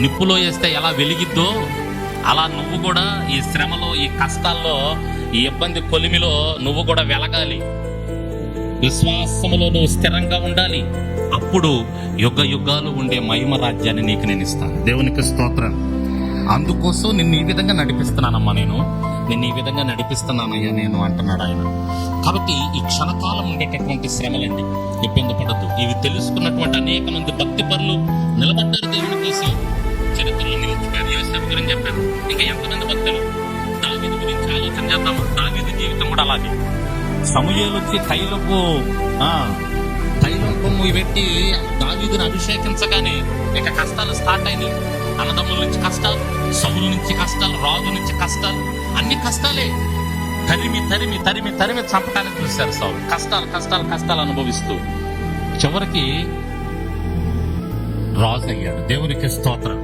నిప్పులో వేస్తే ఎలా వెలిగిద్దో అలా నువ్వు కూడా ఈ శ్రమలో, ఈ కష్టాల్లో, ఈ ఇబ్బంది కొలిమిలో నువ్వు కూడా వెలగాలి. విశ్వాసములో నువ్వు స్థిరంగా ఉండాలి. అప్పుడు యుగ యుగాలు ఉండే మహిమ రాజ్యాన్ని నీకు నేను ఇస్తాను. దేవునికి స్తోత్రం. అందుకోసం నిన్ను ఈ విధంగా నడిపిస్తున్నానమ్మా, నిన్ను ఈ విధంగా నడిపిస్తున్నానయ్యా నేను అంటున్నాడు ఆయన. కాబట్టి ఈ క్షణకాలం ఉండేటటువంటి శ్రమలండి, ఇబ్బంది పడద్దు. ఇవి తెలుసుకున్నటువంటి అనేక మంది భక్తి పరులు నిలబడ్డారు దేవుని కోసం, చరిత్రలో నిలిచిపోయారు. యోసేపు గురించి చెప్పారు. ఇంకా ఎంతమంది భక్తులు. దావీదు గురించి ఆలోచన చేద్దాము. దావీదు జీవితం కూడా అలాగే. సమూయేలు వచ్చి తైలం కొమ్ము పెట్టి దావీదుని అభిషేకించగానే ఇక కష్టాలు స్టార్ట్ అయినాయి. అన్నదమ్ముల నుంచి కష్టాలు, సౌలు నుంచి కష్టాలు, రాజు నుంచి కష్టాలు, అన్ని కష్టాలే. తరిమి తరిమి తరిమి తరిమి చంపడానికి చూశారు సౌలు. కష్టాలు కష్టాలు కష్టాలు అనుభవిస్తూ చివరికి రాజు అయ్యాడు. దేవునికి స్తోత్రం.